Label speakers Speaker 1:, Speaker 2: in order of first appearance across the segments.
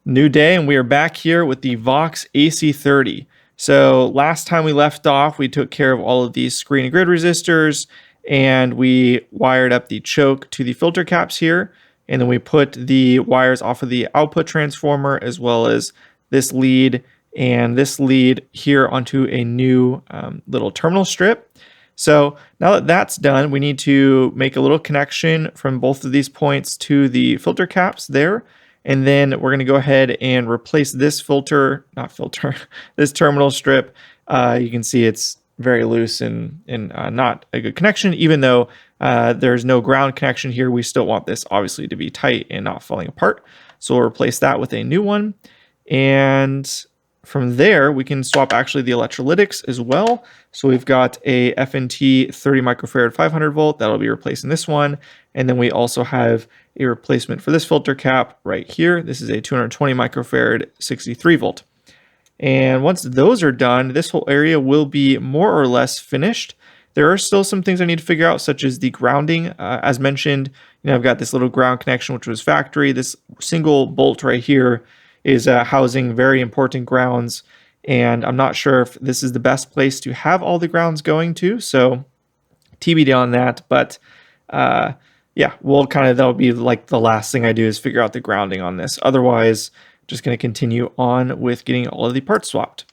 Speaker 1: New day, and we are back here with the Vox AC30. So last time we left off, we took care of all of these screen and grid resistors, and we wired up the choke to the filter caps here, and then we put the wires off of the output transformer as well as this lead and this lead here onto a new little terminal strip. So now that that's done, we need to make a little connection from both of these points to the filter caps there. And then we're going to go ahead and replace this this terminal strip. You can see it's very loose and not a good connection. Even though there's no ground connection here, we still want this obviously to be tight and not falling apart. So we'll replace that with a new one. And from there, we can swap actually the electrolytics as well. So we've got a FNT 30 microfarad 500 volt that'll be replacing this one. And then we also have a replacement for this filter cap right here. This is a 220 microfarad 63 volt. And once those are done, this whole area will be more or less finished. There are still some things I need to figure out, such as the grounding. As mentioned, I've got this little ground connection, which was factory. This single bolt right here is housing very important grounds. And I'm not sure if this is the best place to have all the grounds going to. So TBD on that. But yeah, that'll be like the last thing I do is figure out the grounding on this. Otherwise, just going to continue on with getting all of the parts swapped.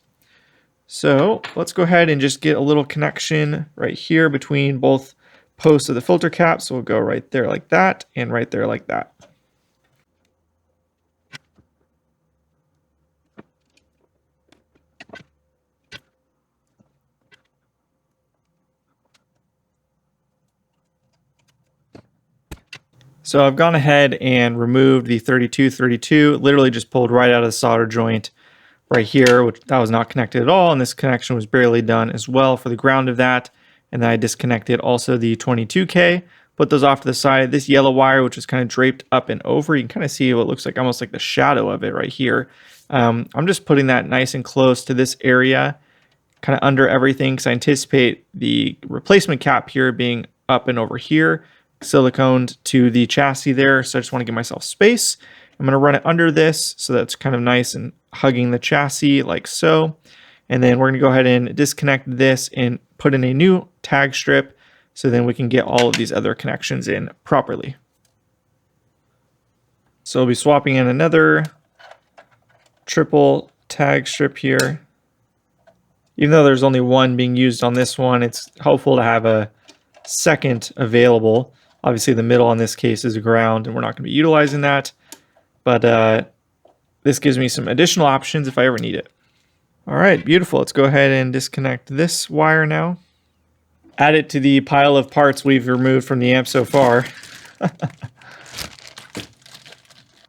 Speaker 1: So let's go ahead and just get a little connection right here between both posts of the filter cap. So we'll go right there like that and right there like that. So I've gone ahead and removed the 3232, literally just pulled right out of the solder joint right here, which that was not connected at all. And this connection was barely done as well for the ground of that. And then I disconnected also the 22K, put those off to the side. This yellow wire, which is kind of draped up and over, you can kind of see what looks like almost like the shadow of it right here. I'm just putting that nice and close to this area, kind of under everything, because I anticipate the replacement cap here being up and over here, siliconed to the chassis there. So I just want to give myself space. I'm going to run it under this so that's kind of nice and hugging the chassis like so. And then we're going to go ahead and disconnect this and put in a new tag strip so then we can get all of these other connections in properly. So we'll be swapping in another triple tag strip here. Even though there's only one being used on this one, it's helpful to have a second available. Obviously, the middle in this case is ground, and we're not going to be utilizing that. But this gives me some additional options if I ever need it. All right, beautiful. Let's go ahead and disconnect this wire now. Add it to the pile of parts we've removed from the amp so far.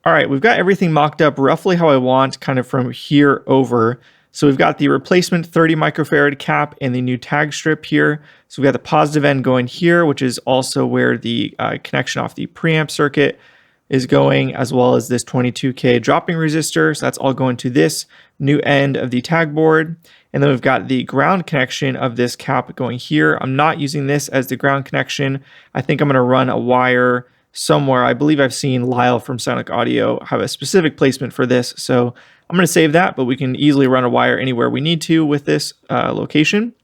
Speaker 1: All right, we've got everything mocked up roughly how I want, kind of from here over. So we've got the replacement 30 microfarad cap and the new tag strip here. So we've got the positive end going here, which is also where the connection off the preamp circuit is going, as well as this 22K dropping resistor. So that's all going to this new end of the tag board. And then we've got the ground connection of this cap going here. I'm not using this as the ground connection. I think I'm going to run a wire somewhere. I believe I've seen Lyle from Sonic Audio have a specific placement for this. So I'm going to save that, but we can easily run a wire anywhere we need to with this location.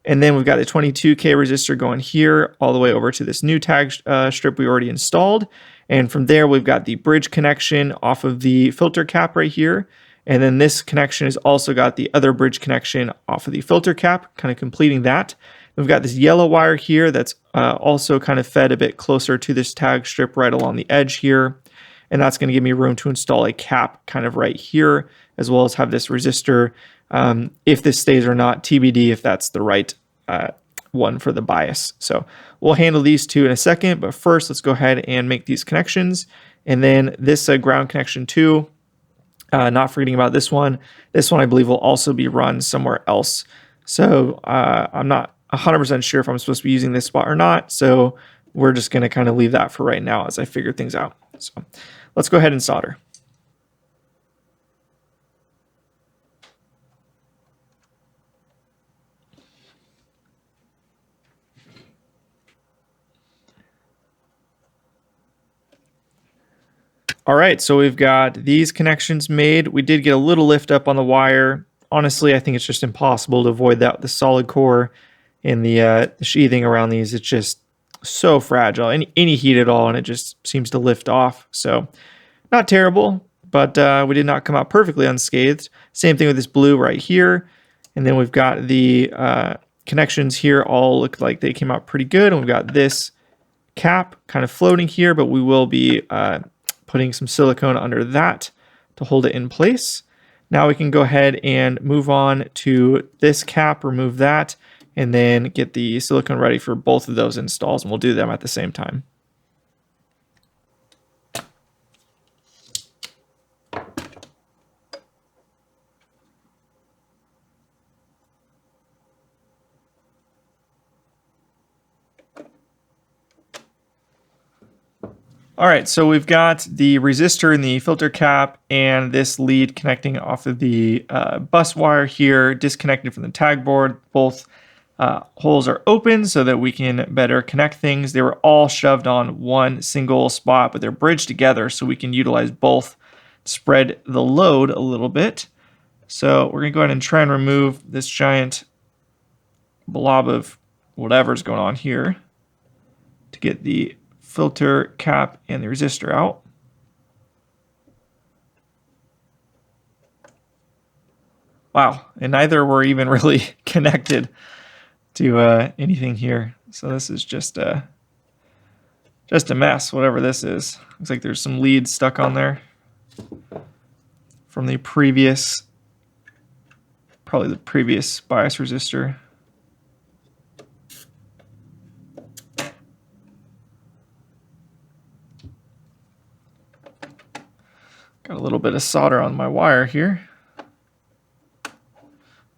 Speaker 1: And then we've got the 22K resistor going here all the way over to this new tag strip we already installed. And from there, we've got the bridge connection off of the filter cap right here. And then this connection has also got the other bridge connection off of the filter cap, kind of completing that. We've got this yellow wire here that's also kind of fed a bit closer to this tag strip right along the edge here. And that's going to give me room to install a cap kind of right here, as well as have this resistor. If this stays or not, TBD if that's the right one for the bias. So we'll handle these two in a second, but first let's go ahead and make these connections. And then this ground connection too, not forgetting about this one. This one I believe will also be run somewhere else. So I'm not 100% sure if I'm supposed to be using this spot or not. So we're just going to kind of leave that for right now as I figure things out. So let's go ahead and solder. All right, so we've got these connections made. We did get a little lift up on the wire. Honestly, I think it's just impossible to avoid that with the solid core and the sheathing around these. It's just so fragile. Any heat at all, and it just seems to lift off. So not terrible, but we did not come out perfectly unscathed. Same thing with this blue right here. And then we've got the connections here all look like they came out pretty good. And we've got this cap kind of floating here, but we will be putting some silicone under that to hold it in place. Now we can go ahead and move on to this cap, remove that, and then get the silicone ready for both of those installs, and we'll do them at the same time. All right, so we've got the resistor in the filter cap and this lead connecting off of the bus wire here, disconnected from the tag board. Both holes are open so that we can better connect things. They were all shoved on one single spot, but they're bridged together so we can utilize both, spread the load a little bit. So we're gonna go ahead and try and remove this giant blob of whatever's going on here to get the filter cap and the resistor out. Wow, and neither were even really connected to anything here. So this is just a mess, whatever this is. Looks like there's some leads stuck on there from the previous, probably the previous bias resistor. Got a little bit of solder on my wire here.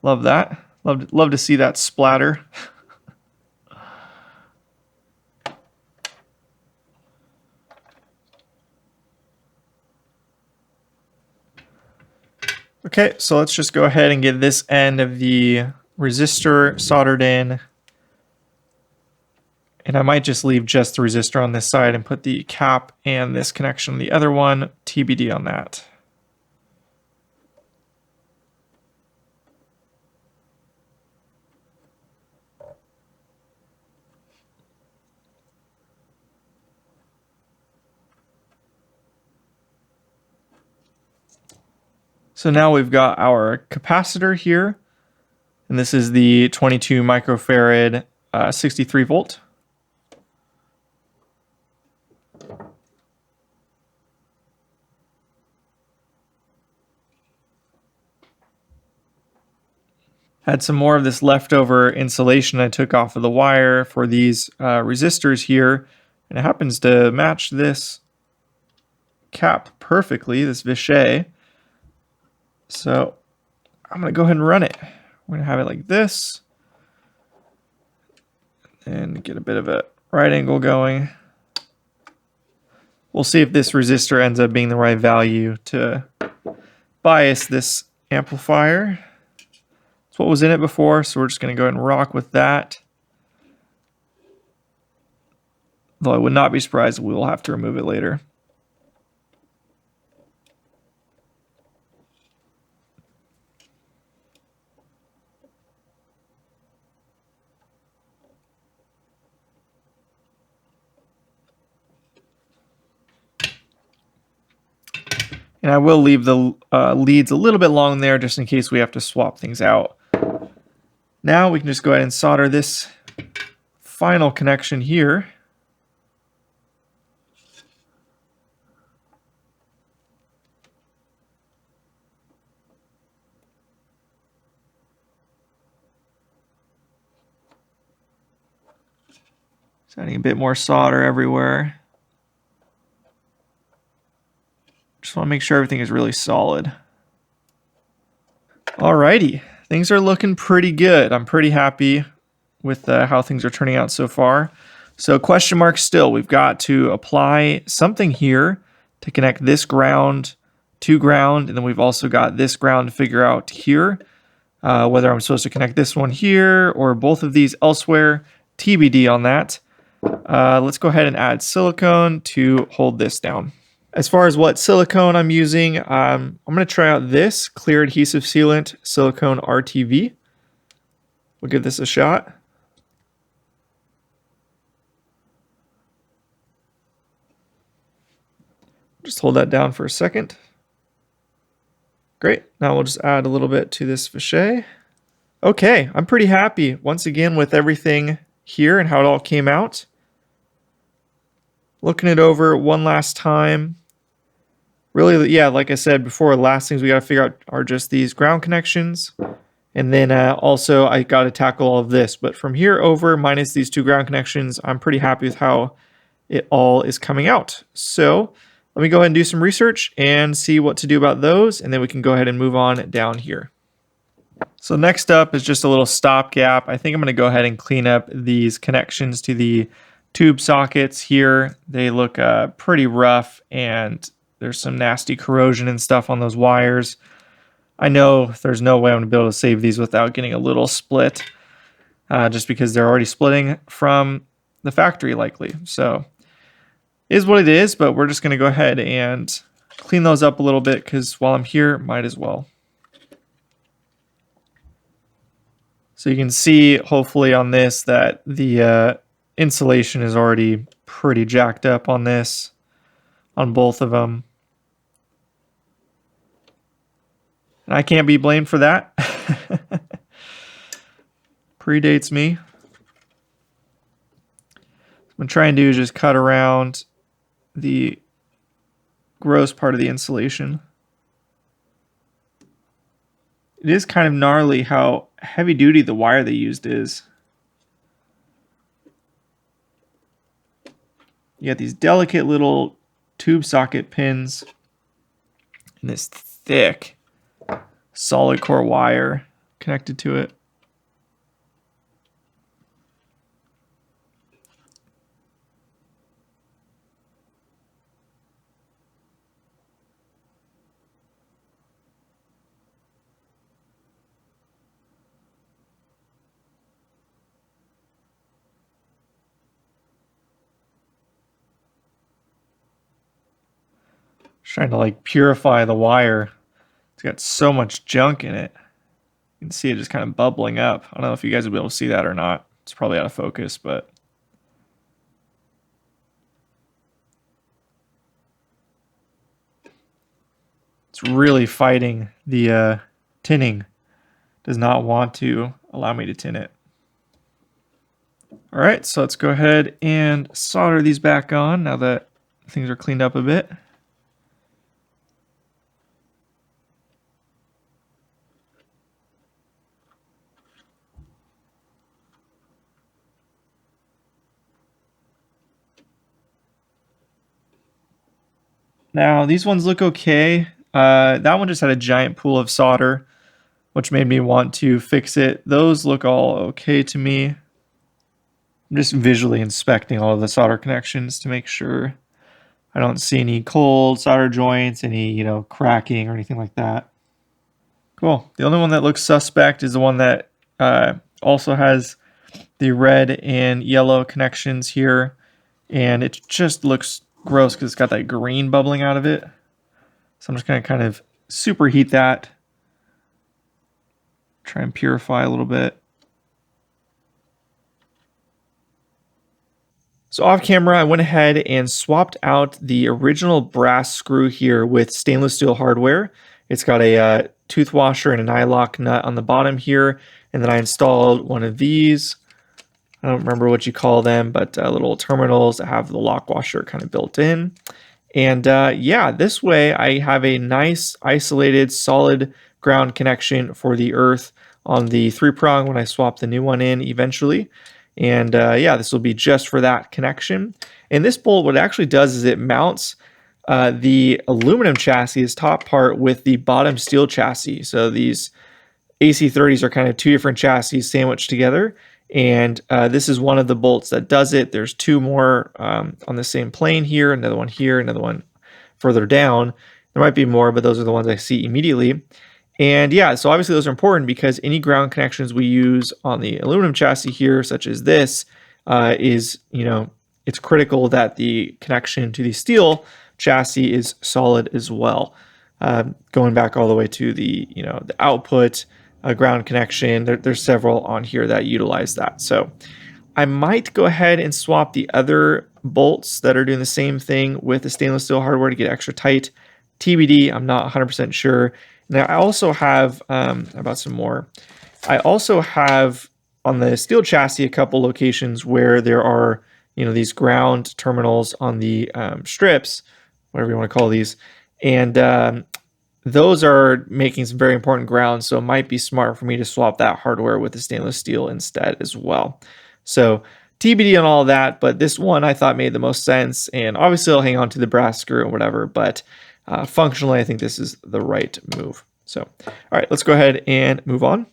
Speaker 1: Love that. Love to see that splatter. Okay, so let's just go ahead and get this end of the resistor soldered in. And I might just leave just the resistor on this side and put the cap and this connection on the other one, TBD on that. So now we've got our capacitor here, and this is the 22 microfarad 63 volt. Had some more of this leftover insulation I took off of the wire for these resistors here, and it happens to match this cap perfectly, this Vichet. So I'm going to go ahead and run it. We're going to have it like this and get a bit of a right angle going. We'll see if this resistor ends up being the right value to bias this amplifier. It's what was in it before, so we're just going to go ahead and rock with that. Though I would not be surprised if we will have to remove it later. And I will leave the leads a little bit long there just in case we have to swap things out. Now we can just go ahead and solder this final connection here. Just adding a bit more solder everywhere. Just want to make sure everything is really solid. Alrighty, things are looking pretty good. I'm pretty happy with how things are turning out so far. So question mark still, we've got to apply something here to connect this ground to ground, and then we've also got this ground to figure out here, whether I'm supposed to connect this one here or both of these elsewhere. TBD on that. Let's go ahead and add silicone to hold this down. As far as what silicone I'm using, I'm going to try out this clear adhesive sealant silicone RTV. We'll give this a shot. Just hold that down for a second. Great. Now we'll just add a little bit to this fichet. Okay, I'm pretty happy once again with everything here and how it all came out. Looking it over one last time. Really, yeah, like I said before, the last things we got to figure out are just these ground connections. And then also I got to tackle all of this. But from here over, minus these two ground connections, I'm pretty happy with how it all is coming out. So let me go ahead and do some research and see what to do about those. And then we can go ahead and move on down here. So next up is just a little stopgap. I think I'm going to go ahead and clean up these connections to the tube sockets here. They look pretty rough and there's some nasty corrosion and stuff on those wires. I know there's no way I'm going to be able to save these without getting a little split, just because they're already splitting from the factory likely. So it is what it is, but we're just going to go ahead and clean those up a little bit because while I'm here, might as well. So you can see hopefully on this that the insulation is already pretty jacked up on this, on both of them. And I can't be blamed for that. Predates me. What I'm trying to do is just cut around the gross part of the insulation. It is kind of gnarly how heavy duty the wire they used is. You got these delicate little tube socket pins and this thick solid core wire connected to it. Trying to like purify the wire. It's got so much junk in it. You can see it just kind of bubbling up. I don't know if you guys will be able to see that or not. It's probably out of focus, but it's really fighting the tinning. Does not want to allow me to tin it. All right, so let's go ahead and solder these back on now that things are cleaned up a bit. Now, these ones look okay. That one just had a giant pool of solder, which made me want to fix it. Those look all okay to me. I'm just visually inspecting all of the solder connections to make sure I don't see any cold solder joints, any, cracking or anything like that. Cool. The only one that looks suspect is the one that also has the red and yellow connections here. And it just looks gross because it's got that green bubbling out of it. So I'm just going to kind of superheat that. Try and purify a little bit. So off camera, I went ahead and swapped out the original brass screw here with stainless steel hardware. It's got a tooth washer and a nylock nut on the bottom here. And then I installed one of these. I don't remember what you call them, but little terminals that have the lock washer kind of built in. And yeah, this way I have a nice isolated solid ground connection for the earth on the 3-prong when I swap the new one in eventually. And yeah, this will be just for that connection. And this bolt, what it actually does is it mounts the aluminum chassis, this top part, with the bottom steel chassis. So these AC30s are kind of two different chassis sandwiched together. And this is one of the bolts that does it. There's two more on the same plane here, another one here, another one further down. There might be more, but those are the ones I see immediately. And yeah, so obviously those are important because any ground connections we use on the aluminum chassis here, such as this, is, it's critical that the connection to the steel chassis is solid as well. Going back all the way to the the output, ground connection. There's several on here that utilize that. So I might go ahead and swap the other bolts that are doing the same thing with the stainless steel hardware to get extra tight. TBD, I'm not 100% sure. Now I also have about some more. I also have on the steel chassis a couple locations where there are these ground terminals on the strips, whatever you want to call these, and those are making some very important ground, so it might be smart for me to swap that hardware with the stainless steel instead as well. So TBD on all of that, but this one I thought made the most sense, and obviously I'll hang on to the brass screw or whatever, but functionally I think this is the right move. So, all right, let's go ahead and move on.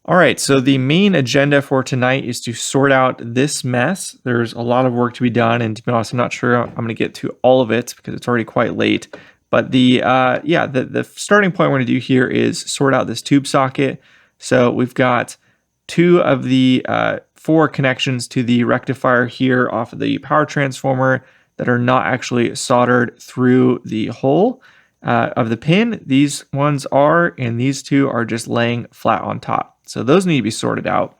Speaker 1: All right, so the main agenda for tonight is to sort out this mess. There's a lot of work to be done, and to be honest, I'm not sure I'm going to get to all of it because it's already quite late. But the starting point we're going to do here is sort out this tube socket. So we've got 2 of the 4 connections to the rectifier here off of the power transformer that are not actually soldered through the hole of the pin. These ones are, and these 2 are just laying flat on top. So those need to be sorted out.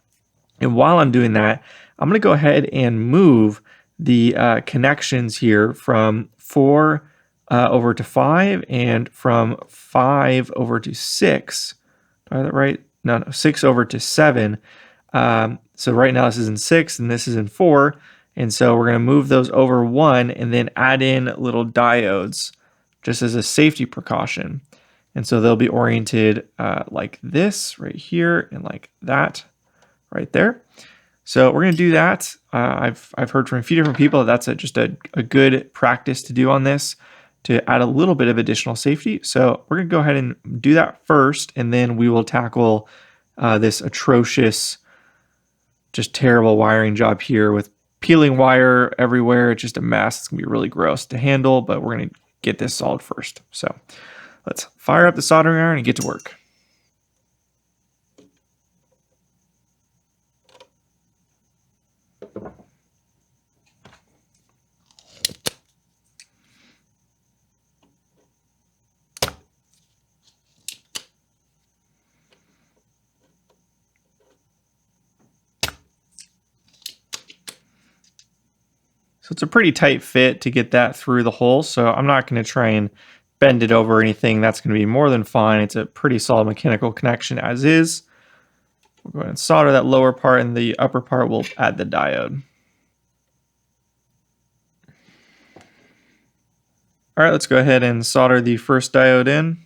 Speaker 1: And while I'm doing that, I'm going to go ahead and move the connections here from 4 over to 5 and from 5 over to 6. Do I have that right? No, 6 over to 7. So right now this is in 6 and this is in 4. And so we're going to move those over 1 and then add in little diodes just as a safety precaution. And so they'll be oriented like this right here and like that right there. So we're going to do that. I've heard from a few different people that that's just a good practice to do on this to add a little bit of additional safety. So we're going to go ahead and do that first, and then we will tackle this atrocious, just terrible wiring job here with peeling wire everywhere. It's just a mess. It's going to be really gross to handle, but we're going to get this solved first. So let's fire up the soldering iron and get to work. So it's a pretty tight fit to get that through the hole, so I'm not going to try and bend it over or anything. That's going to be more than fine. It's a pretty solid mechanical connection as is. We'll go ahead and solder that lower part, and the upper part we'll add the diode. All right, let's go ahead and solder the first diode in.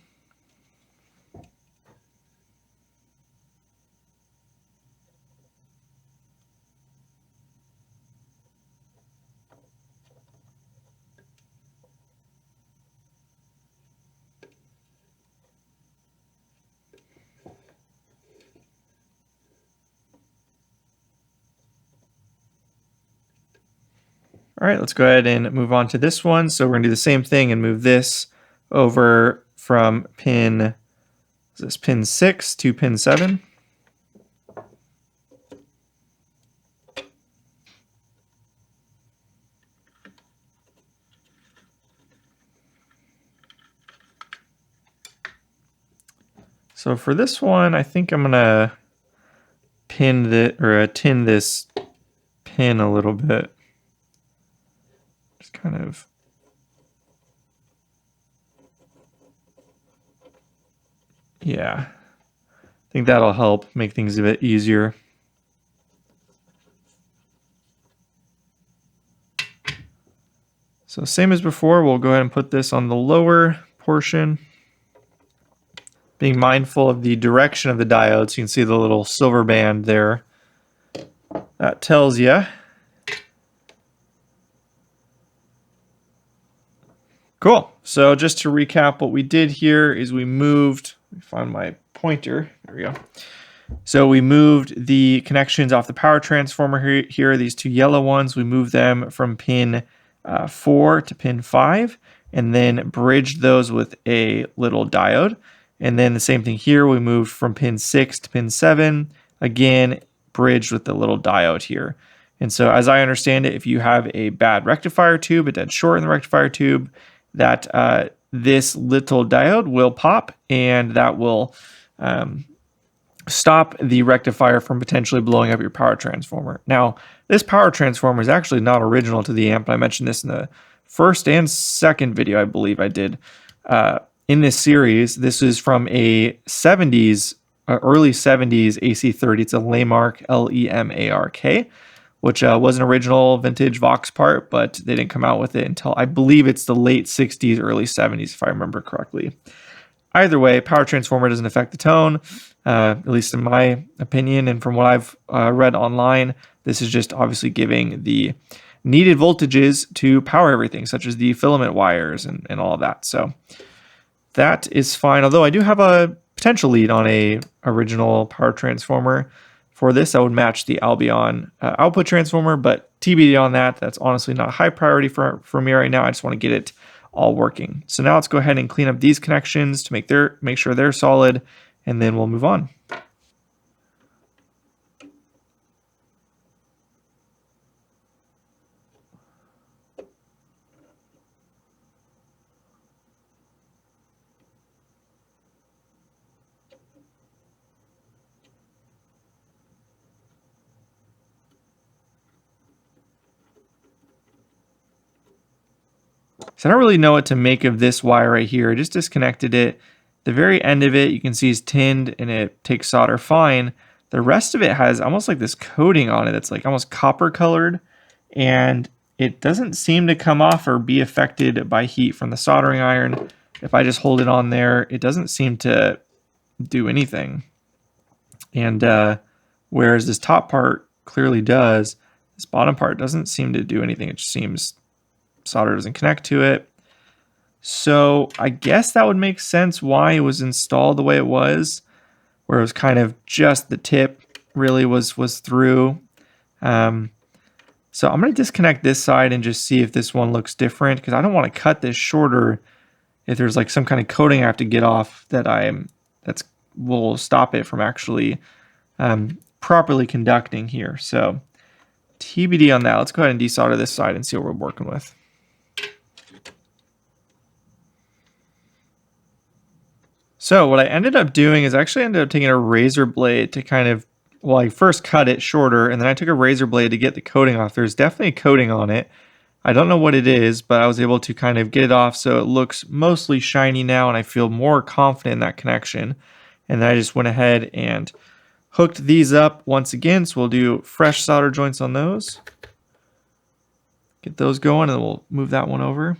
Speaker 1: All right, let's go ahead and move on to this one. So we're going to do the same thing and move this over from pin 6 to pin 7. So for this one, I think I'm going to tin this pin a little bit. Just kind of I think that'll help make things a bit easier. So same as before, we'll go ahead and put this on the lower portion. Being mindful of the direction of the diode, so you can see the little silver band there. That tells you. Cool. So just to recap, what we did here is we moved, let me find my pointer, there we go. So we moved the connections off the power transformer here, these 2 yellow ones, we moved them from pin 4 to pin 5, and then bridged those with a little diode. And then the same thing here, we moved from pin 6 to pin 7, again, bridged with the little diode here. And so as I understand it, if you have a bad rectifier tube, a dead short in the rectifier tube, that this little diode will pop, and that will stop the rectifier from potentially blowing up your power transformer. Now, this power transformer is actually not original to the amp. I mentioned this in the first and second video I believe I did in this series. This is from a 70s, early 70s AC30. It's a Lemark, Lemark, which was an original vintage Vox part, but they didn't come out with it until I believe it's the late 60s, early 70s, if I remember correctly. Either way, power transformer doesn't affect the tone, at least in my opinion, and from what I've read online. This is just obviously giving the needed voltages to power everything, such as the filament wires and all of that. So that is fine, although I do have a potential lead on a original power transformer. For this, I would match the Albion output transformer, but TBD on that. That's honestly not a high priority for me right now. I just want to get it all working. So now let's go ahead and clean up these connections to make sure they're solid, and then we'll move on. So I don't really know what to make of this wire right here. I just disconnected it. The very end of it, you can see is tinned and it takes solder fine. The rest of it has almost like this coating on it that's like almost copper colored, and it doesn't seem to come off or be affected by heat from the soldering iron. If I just hold it on there, it doesn't seem to do anything. And whereas this top part clearly does, this bottom part doesn't seem to do anything. It just seems solder doesn't connect to it. So I guess that would make sense why it was installed the way it was, where it was kind of just the tip really was through. So I'm going to disconnect this side and just see if this one looks different, because I don't want to cut this shorter if there's like some kind of coating I have to get off that will stop it from actually properly conducting here. So TBD on that. Let's go ahead and desolder this side and see what we're working with. So what I ended up doing is I actually ended up taking a razor blade to kind of, well, I first cut it shorter, and then I took a razor blade to get the coating off. There's definitely a coating on it. I don't know what it is, but I was able to kind of get it off so it looks mostly shiny now, and I feel more confident in that connection. And then I just went ahead and hooked these up once again. So we'll do fresh solder joints on those. Get those going, and we'll move that one over.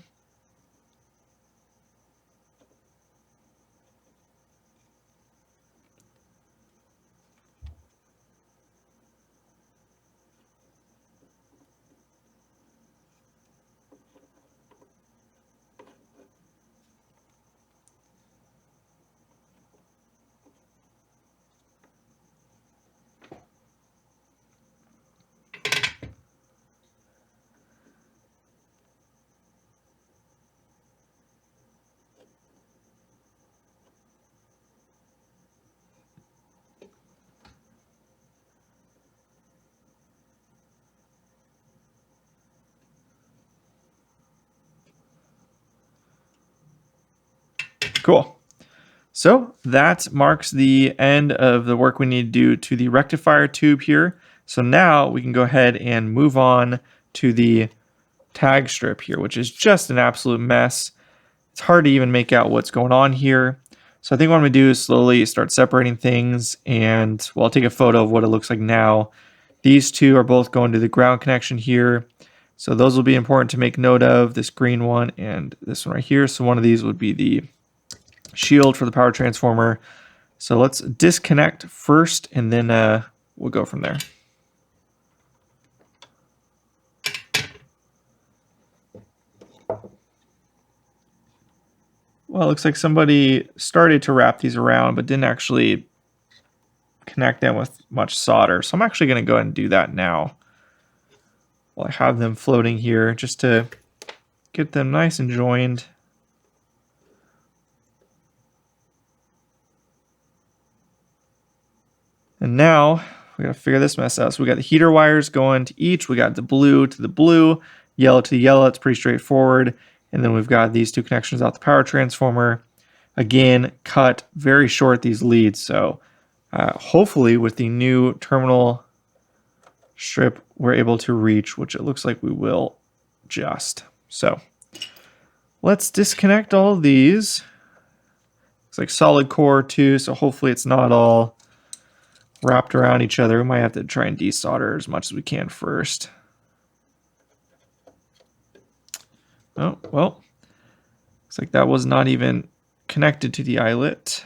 Speaker 1: Cool. So that marks the end of the work we need to do to the rectifier tube here. So now we can go ahead and move on to the tag strip here, which is just an absolute mess. It's hard to even make out what's going on here. So I think what I'm going to do is slowly start separating things, and well, I'll take a photo of what it looks like now. These two are both going to the ground connection here. So those will be important to make note of, this green one and this one right here. So one of these would be the shield for the power transformer. So let's disconnect first, and then we'll go from there. Well, it looks like somebody started to wrap these around, but didn't actually connect them with much solder. So I'm actually going to go ahead and do that now while I have them floating here, just to get them nice and joined. And now we got to figure this mess out. So we got the heater wires going to each. We got the blue to the blue, yellow to the yellow. It's pretty straightforward. And then we've got these two connections out the power transformer. Again, cut very short these leads. So hopefully with the new terminal strip, we're able to reach, which it looks like we will just. So let's disconnect all of these. Looks like solid core too, so hopefully it's not all wrapped around each other. We might have to try and desolder as much as we can first. Oh, well, looks like that was not even connected to the eyelet.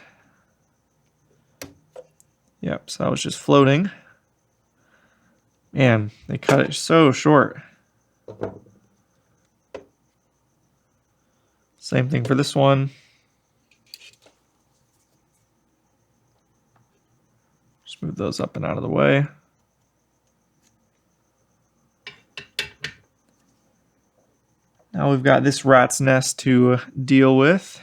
Speaker 1: Yep, so that was just floating. Man, they cut it so short. Same thing for this one. Just move those up and out of the way. Now we've got this rat's nest to deal with.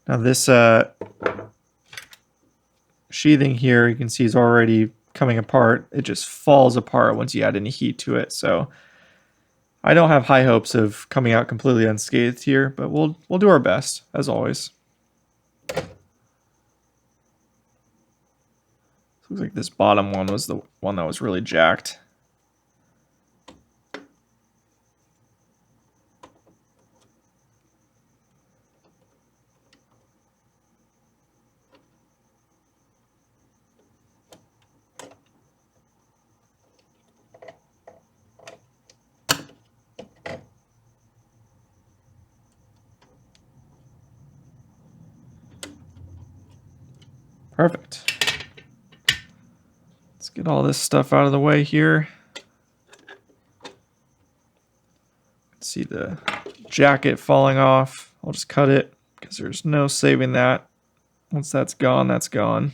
Speaker 1: Now this sheathing here, you can see is already coming apart. It just falls apart once you add any heat to it. So I don't have high hopes of coming out completely unscathed here, but we'll do our best as always. Looks like this bottom one was the one that was really jacked. Perfect. Let's get all this stuff out of the way here. See the jacket falling off. I'll just cut it because there's no saving that. Once that's gone, that's gone.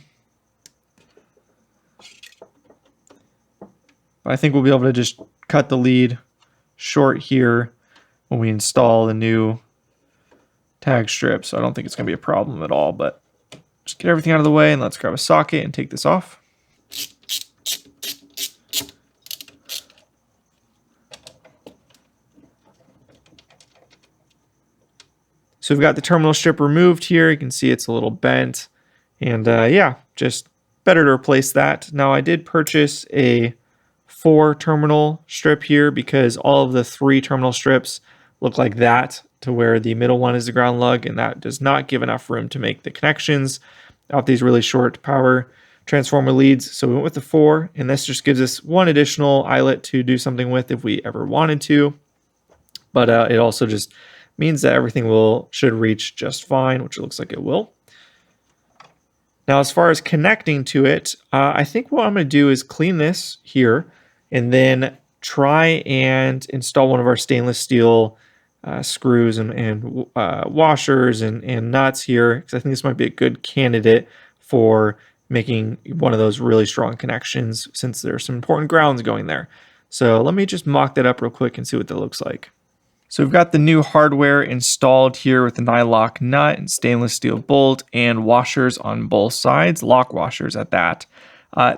Speaker 1: But I think we'll be able to just cut the lead short here when we install the new tag strip. So I don't think it's going to be a problem at all, but just get everything out of the way and let's grab a socket and take this off. So we've got the terminal strip removed here. You can see it's a little bent. And yeah, just better to replace that. Now I did purchase a 4 terminal strip here because all of the 3 terminal strips look like that, to where the middle one is the ground lug, and that does not give enough room to make the connections off these really short power transformer leads. So we went with the 4, and this just gives us one additional eyelet to do something with if we ever wanted to. But it also just means that everything should reach just fine, which it looks like it will. Now, as far as connecting to it, I think what I'm going to do is clean this here and then try and install one of our stainless steel screws and washers and nuts here, because I think this might be a good candidate for making one of those really strong connections, since there's some important grounds going there. So let me just mock that up real quick and see what that looks like. So we've got the new hardware installed here with the nylock nut and stainless steel bolt and washers on both sides, lock washers at that.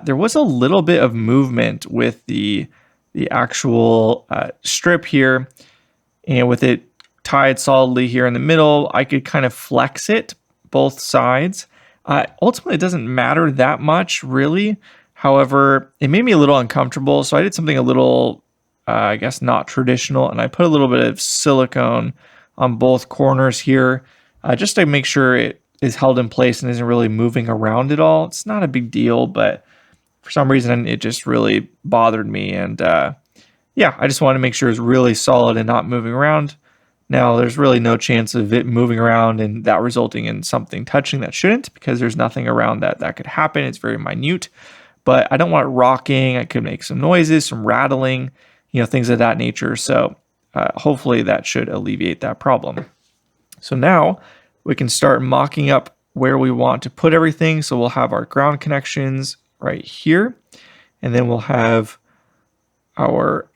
Speaker 1: There was a little bit of movement with the actual strip here, and with it tied solidly here in the middle, I could kind of flex it both sides. Ultimately, it doesn't matter that much, really. However, it made me a little uncomfortable, so I did something a little, I guess, not traditional, and I put a little bit of silicone on both corners here, just to make sure it is held in place and isn't really moving around at all. It's not a big deal, but for some reason, it just really bothered me, and yeah, I just wanted to make sure it's really solid and not moving around. Now, there's really no chance of it moving around and that resulting in something touching that shouldn't, because there's nothing around that could happen. It's very minute, but I don't want it rocking. I could make some noises, some rattling, things of that nature. So hopefully that should alleviate that problem. So now we can start mocking up where we want to put everything. So we'll have our ground connections right here, and then we'll have our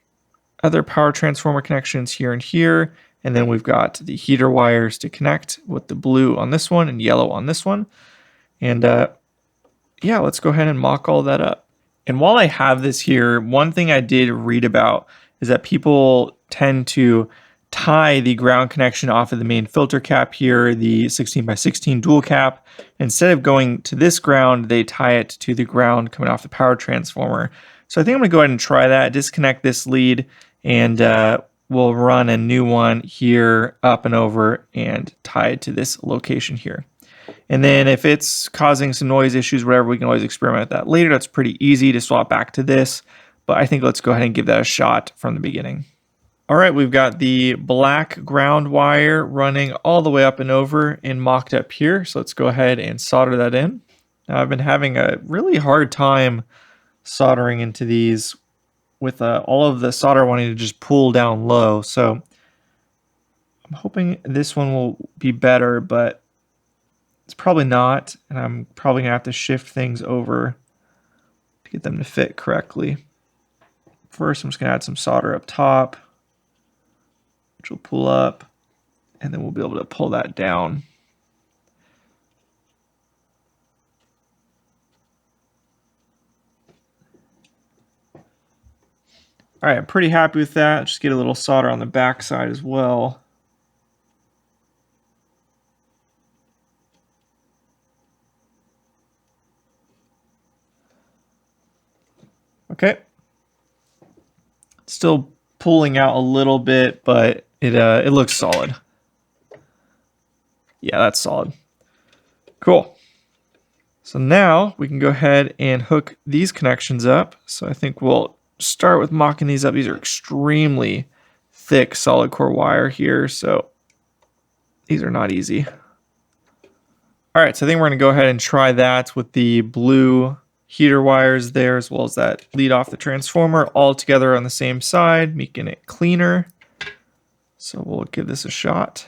Speaker 1: other power transformer connections here and here, and then we've got the heater wires to connect with the blue on this one and yellow on this one. And yeah, let's go ahead and mock all that up. And while I have this here, one thing I did read about is that people tend to tie the ground connection off of the main filter cap here, the 16x16 dual cap. Instead of going to this ground, they tie it to the ground coming off the power transformer. So I think I'm gonna go ahead and try that, disconnect this lead, and we'll run a new one here up and over and tie it to this location here. And then if it's causing some noise issues, whatever, we can always experiment with that later. That's pretty easy to swap back to this, but I think let's go ahead and give that a shot from the beginning. All right, we've got the black ground wire running all the way up and over and mocked up here. So let's go ahead and solder that in. Now, I've been having a really hard time soldering into these with all of the solder wanting to just pull down low. So I'm hoping this one will be better, but it's probably not. And I'm probably gonna have to shift things over to get them to fit correctly. First, I'm just gonna add some solder up top, which will pull up, and then we'll be able to pull that down. All right, I'm pretty happy with that. Just get a little solder on the back side as well. Okay. Still pulling out a little bit, but it looks solid. Yeah, that's solid. Cool. So now we can go ahead and hook these connections up. So I think we'll start with mocking these up. These are extremely thick solid core wire here, so these are not easy. All right, so I think we're gonna go ahead and try that with the blue heater wires there, as well as that lead off the transformer, all together on the same side, making it cleaner. So we'll give this a shot.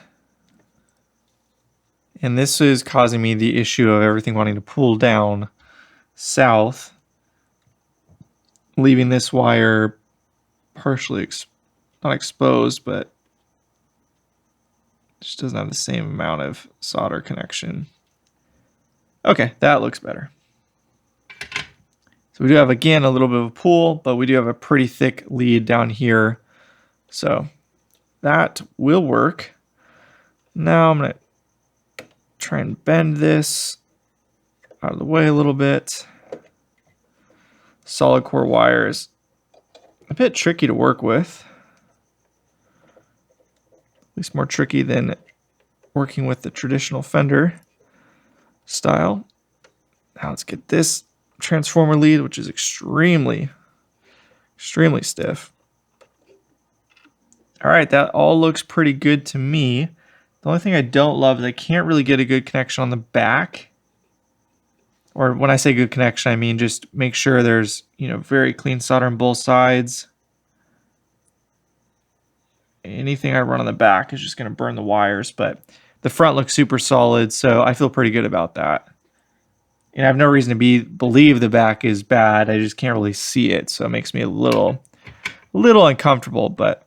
Speaker 1: And this is causing me the issue of everything wanting to pull down south, leaving this wire partially not exposed, but just doesn't have the same amount of solder connection. Okay, that looks better. So we do have, again, a little bit of a pull, but we do have a pretty thick lead down here. So that will work. Now I'm gonna try and bend this out of the way a little bit. Solid core wire is a bit tricky to work with. At least more tricky than working with the traditional Fender style. Now let's get this transformer lead, which is extremely stiff. All right, that all looks pretty good to me. The only thing I don't love is I can't really get a good connection on the back. Or when I say good connection, I mean just make sure there's, very clean solder on both sides. Anything I run on the back is just going to burn the wires, but the front looks super solid, so I feel pretty good about that. And I have no reason to believe the back is bad. I just can't really see it, so it makes me a little uncomfortable. But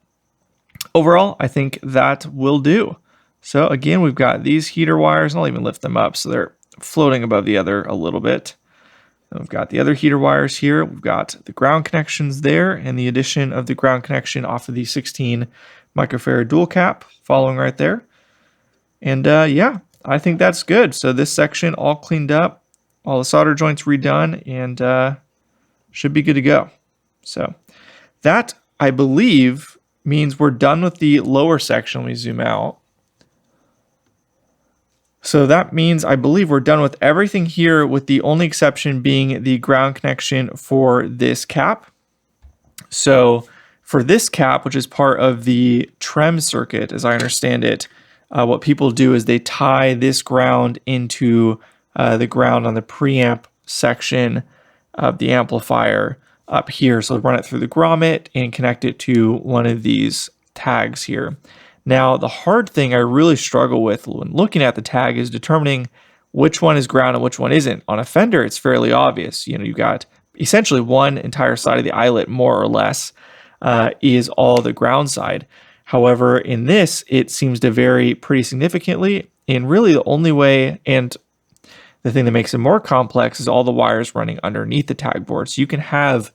Speaker 1: overall, I think that will do. So again, we've got these heater wires, and I'll even lift them up so they're floating above the other a little bit. And we've got the other heater wires here. We've got the ground connections there, and the addition of the ground connection off of the 16 microfarad dual cap following right there. And yeah, I think that's good. So this section all cleaned up, all the solder joints redone, and should be good to go. So that, I believe, means we're done with the lower section. Let me zoom out. So that means I believe we're done with everything here, with the only exception being the ground connection for this cap. So for this cap, which is part of the trem circuit, as I understand it, what people do is they tie this ground into the ground on the preamp section of the amplifier up here. So run it through the grommet and connect it to one of these tags here. Now, the hard thing I really struggle with when looking at the tag is determining which one is ground and which one isn't. On a Fender, it's fairly obvious. You've got essentially one entire side of the eyelet, more or less, is all the ground side. However, in this, it seems to vary pretty significantly. And really the only way, and the thing that makes it more complex is all the wires running underneath the tag board. So you can have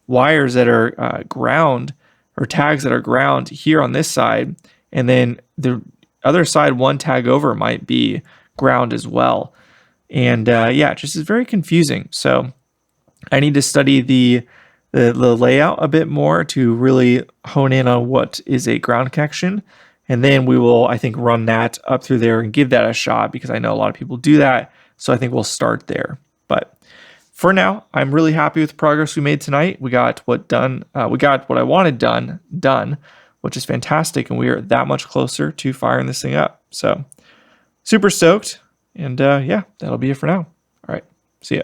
Speaker 1: wires that are ground, or tags that are ground here on this side, and then the other side, one tag over, might be ground as well. And yeah, it just is very confusing. So I need to study the layout a bit more to really hone in on what is a ground connection. And then we will, I think, run that up through there and give that a shot, because I know a lot of people do that. So I think we'll start there. But for now, I'm really happy with the progress we made tonight. We got what done. We got what I wanted done, which is fantastic. And we are that much closer to firing this thing up. So super stoked. And yeah, that'll be it for now. All right. See ya.